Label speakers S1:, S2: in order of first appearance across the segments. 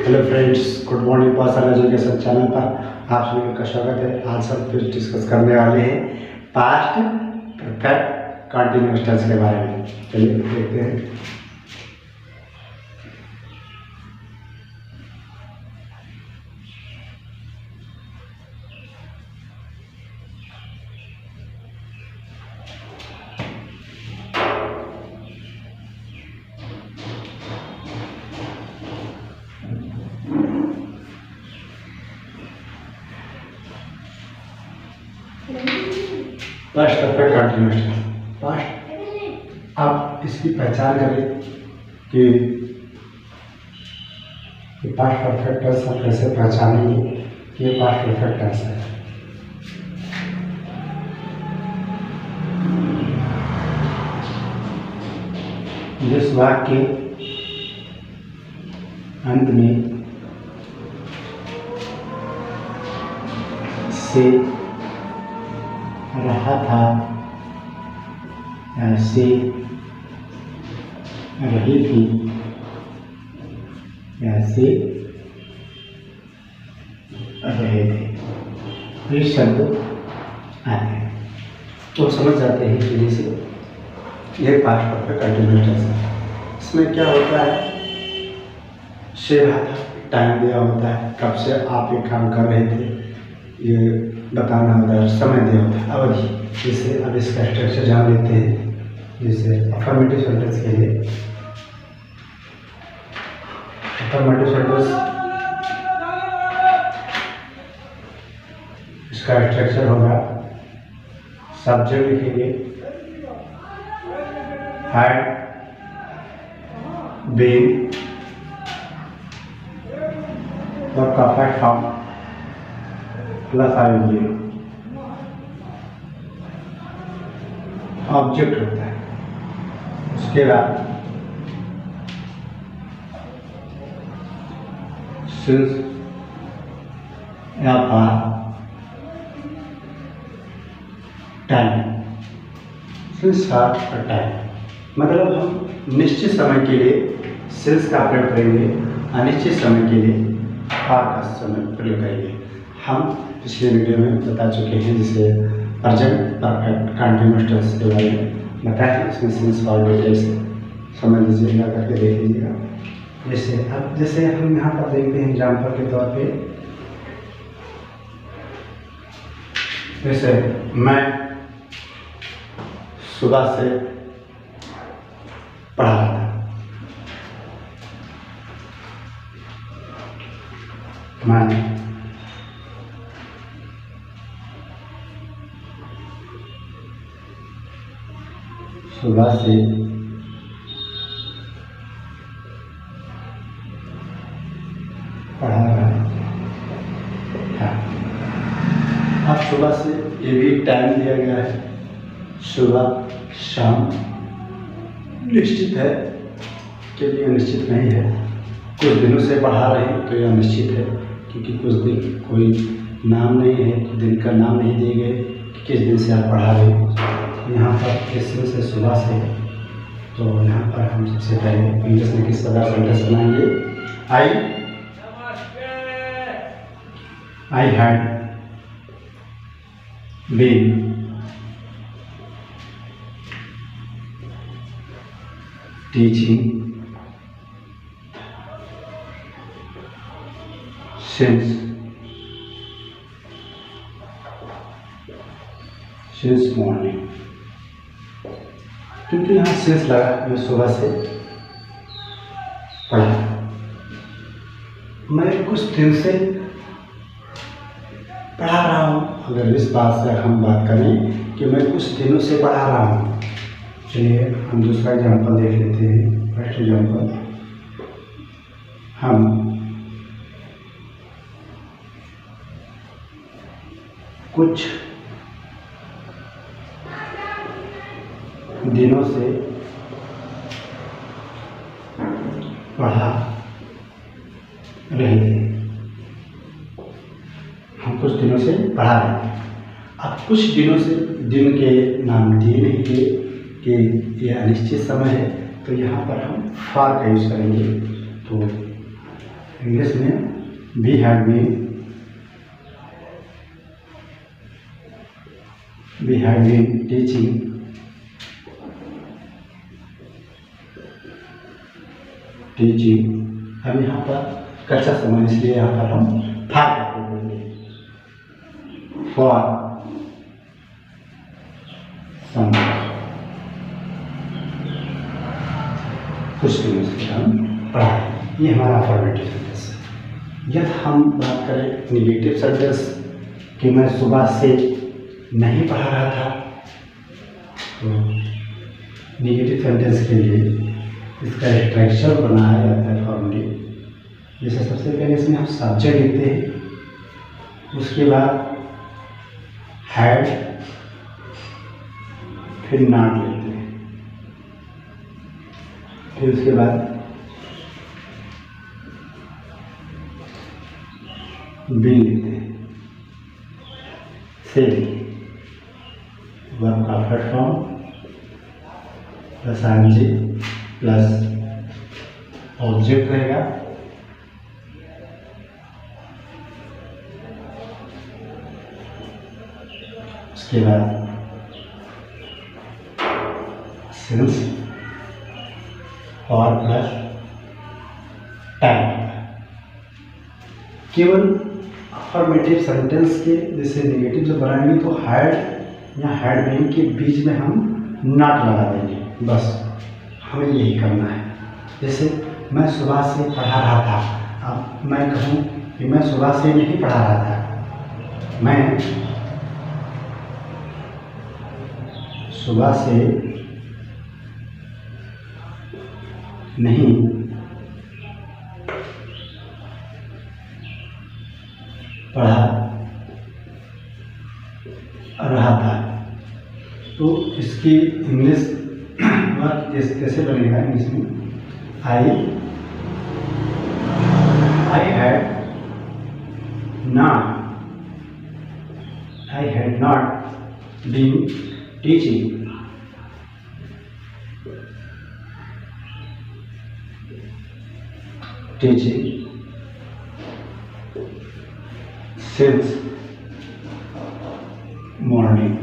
S1: Hello friends, good morning. Passer education channel पर आप सभी का स्वागत है। आज हम फिर डिस्कस करने वाले हैं पास्ट परफेक्ट कंटिन्यूअस टेंस के बारे में। चलिए देखते हैं। Past perfect continuous tense. Past आप इसकी पहचान करें कि पास्ट परफेक्ट टेंस आप कैसे पहचानेंगे कि ये पास्ट परफेक्ट टेंस है। जिस वाक्य के अंत में से रहा था या से रही थी या से रहे थे, ये शब्द आते हैं तो समझ जाते हैं कि जैसे यह पास्ट परफेक्ट कंटिन्यूअस टेंस है। इसमें क्या होता है, से रहा था, टाइम दिया होता है, कब से आप ये काम कर रहे थे ये बताना होता है, समय दिया होता है, अवधि। जैसे अब इसका स्ट्रक्चर जान लेते हैं। जैसे अफर्मेटिव सेंटेंस के लिए अफर्मेटिव सेंटेंस इसका स्ट्रक्चर होगा, सब्जेक्ट लिखेंगे हैड बीन और perfect form plus ING object होता है। उसके बाद सिंस या टाइम, सिंस फॉर टाइम मतलब हम निश्चित समय के लिए सिंस का प्रयोग करेंगे, अनिश्चित समय के लिए फॉर का समय प्रयोग करेंगे। हम पिछले वीडियो में बता चुके हैं, जिसे प्रेजेंट परफेक्ट कंटिन्यूअस टेंस के बारे में बताया। इसमें सिंस फॉर डिटेल्स समझ लीजिएगा, करके देख लीजिएगा। जैसे हम यहाँ पर देखते हैं एग्जाम्पल के तौर पे, जैसे मैं सुबह से पढ़ा रहा था, मैं सुबह से पढ़ा रहा था। अब सुबह से ये भी टाइम दिया गया है, सुबह शाम निश्चित है कि ये निश्चित नहीं है। कुछ दिनों से पढ़ा रहे हैं तो यह निश्चित है, क्योंकि कुछ दिन कोई नाम नहीं है, दिन का नाम नहीं दिए गए कि किस दिन से आप पढ़ा रहे हैं। यहाँ पर इस दिन से सुबह से, तो यहाँ पर हम सबसे पहले इंग्लिश में किस प्रकार सेंटेंस बनाएंगे। I had been teaching since morning, क्योंकि यहाँ सिंस लगा, मैं सुबह से पढ़ा। मैं कुछ दिन से पढ़ा रहा हूँ। अगर इस बात से हम बात करें कि मैं कुछ दिनों से पढ़ा रहा हूँ, चलिए हम दूसरा एग्जाम्पल देख लेते हैं। फर्स्ट एग्जाम्पल, हम कुछ दिनों से पढ़ा रहे थे। हम कुछ दिनों से पढ़ा रहे थे। अब कुछ दिनों से दिन के नाम दिए नहीं थे कि यह अनिश्चित समय है, तो यहाँ पर हम फॉर का यूज करेंगे। तो इंग्लिश में वी हैड बीन टीचिंग अब यहाँ पर कच्चा समय, इसलिए यहाँ पर हम फॉर का प्रयोग करेंगे। फॉर सम कुछ दिनों से हम पढ़ाए, ये हमारा अफर्मेटिव सेंटेंस है। यदि हम बात करें निगेटिव सेंटेंस कि मैं सुबह से नहीं पढ़ा रहा था, तो निगेटिव सेंटेंस के लिए इसका स्ट्रक्चर बनाया जाता है फॉर्मली। जैसे सबसे पहले इसमें हम सब्जेक्ट लिखते हैं, उसके बाद हैड, फिर नॉट लेते हैं, फिर उसके बाद बीन लिखते हैं, सेम वर्ब का first form plus ING plus object रहेगा, उसके बाद सिंस और प्लस टाइम। केवल अफर्मेटिव सेंटेंस के जैसे नेगेटिव जब बनाएंगे तो हैड या हैड बीन के बीच में हम नॉट लगा देंगे, बस हमें यही करना है। जैसे मैं सुबह से पढ़ा रहा था, अब मैं कहूँ कि मैं सुबह से नहीं पढ़ा रहा था, मैं सुबह से नहीं पढ़ा रहा था, तो इसकी इंग्लिश कैसे बनेगा? इंग्लिश में I had not been teaching since morning।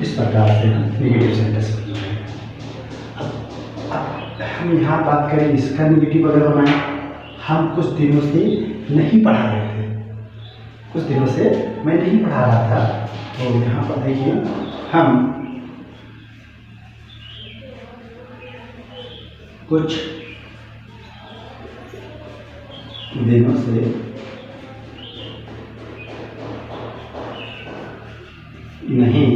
S1: इस प्रकार से हम निगेटिव सेंटेंस बनाएंगे। अब हम यहाँ बात करें इसका निगेटिव अगर बनाएं, हम कुछ दिनों से नहीं पढ़ा रहे थे, कुछ दिनों से मैं नहीं पढ़ा रहा था, तो यहाँ पर देखिए हम कुछ दिनों से नहीं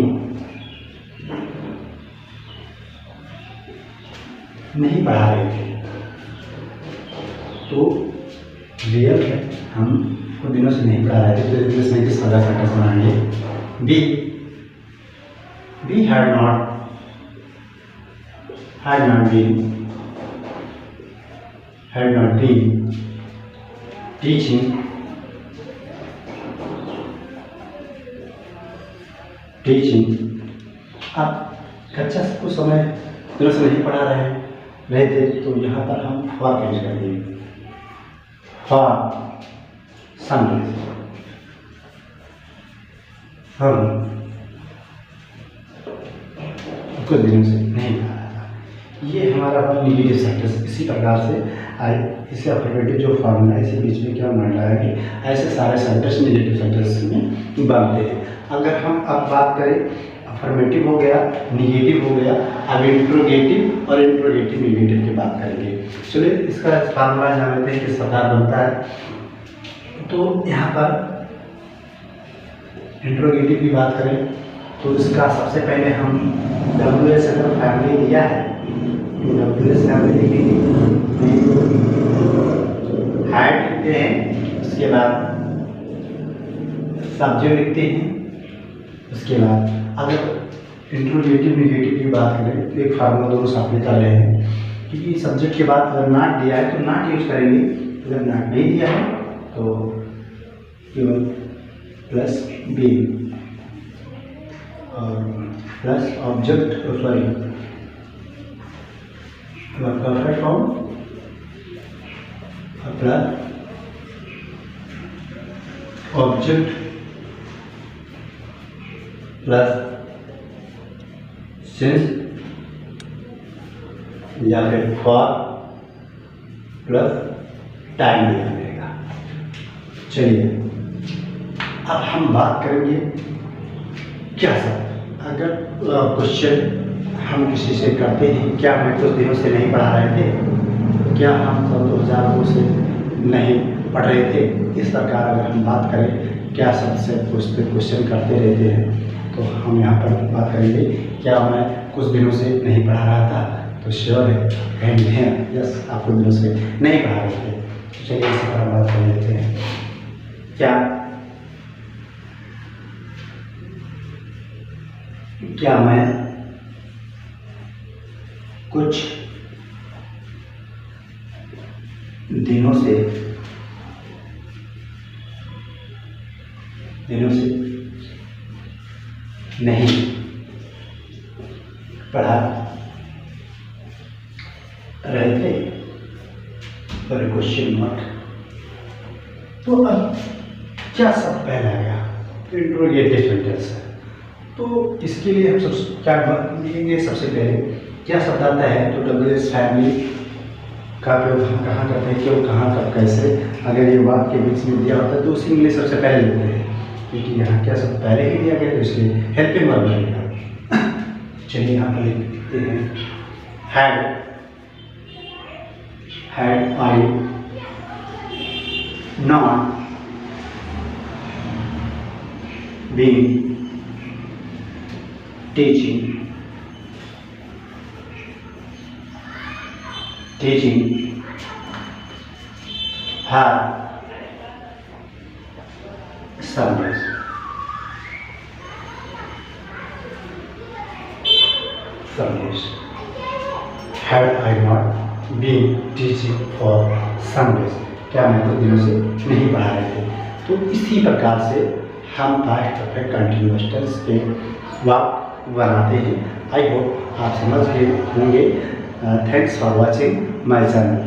S1: पढ़ा रहे थे, तो रियल है हम कुछ दिनों से नहीं पढ़ा रहे थे, तो इसमें किस प्रकार सेंटेंस बनाएंगे? We had not been teaching अब कच्चा कुछ समय दिनों से नहीं पढ़ा रहे थे, तो यहाँ पर हम फॉर का यूज करेंगे। फॉर सम हम कुछ दिनों से नहीं पढ़ा रहा था, ये हमारा निगेटिव सेंटेंस। इसी प्रकार से इसे अफर्मेटिव जो फॉर्मूला है, इसे बीच में क्या मान रहा है कि ऐसे सारे सेंटेंस निगेटिव सेंटेंस में बनते हैं। अगर हम अब बात करें, अफर्मेटिव हो गया, निगेटिव हो गया, अब इंट्रोगेटिव और इंट्रोगेटिव निगेटिव की बात करेंगे। चलिए इसका फार्मूला जान लेते हैं किस प्रकार बनता है। तो यहाँ पर इंट्रोगेटिव की बात करें तो इसका सबसे पहले हम WS अगर फैमिली दिया है तो WS फैमिली लिखेंगे, हैड लिखते हैं, उसके बाद सब्जेक्ट लिखते हैं, उसके बाद अगर इंट्रोगेटिव निगेटिव की बात करें तो एक फार्मूला दोनों साथ में कर रहे हैं, क्योंकि सब्जेक्ट के बाद अगर नॉट दिया है तो नॉट यूज करेंगे, अगर नॉट नहीं दिया है तो केवल प्लस बी और plus object perfect form plus object plus since या फिर for प्लस टाइम दिया जाएगा। चलिए अब हम बात करेंगे क्या सर, अगर क्वेश्चन हम किसी से करते हैं, क्या हमें कुछ दिनों से नहीं पढ़ा रहे थे, क्या हम 2002 से नहीं पढ़ रहे थे, इस प्रकार अगर हम बात करें क्या सबसे पूछते क्वेश्चन करते रहते हैं, तो हम यहाँ पर बात करेंगे क्या मैं कुछ दिनों से नहीं पढ़ा रहा था, तो श्योर है यस आप कुछ दिनों से नहीं पढ़ा रहे थे। तो चलिए इसी पर हम बात कर लेते हैं। क्या मैं कुछ दिनों से नहीं पढ़ा रहे थे, पर क्वेश्चन मार्क। तो अब क्या सब पहला गया इंट्रोगेटिव सेंटेंस है, तो इसके लिए हम सब क्या लिखेंगे, सबसे पहले क्या शब्द आता है, तो WH फैमिली का प्रयोग हम कहाँ करते हैं, क्यों, कहाँ, कब, कैसे, अगर ये वाक्य के बीच में दिया होता है तो उसी के लिए सबसे पहले लिखते हैं, क्योंकि यहाँ क्या सब पहले ही दिया गया तो इसलिए हेल्पिंग वर्ब लगेगा। चलिए यहाँ पर लिखते हैं had I not been teaching her Sundays. Had I not been teaching for Sundays, क्या मैं कुछ दिनों से नहीं पढ़ा रहे थे। तो इसी प्रकार से हम पास्ट परफेक्ट कंटिन्यूअस टेंस के वाक्य बनाते हैं। आई होप आप समझ गए होंगे। Thanks for watching my channel.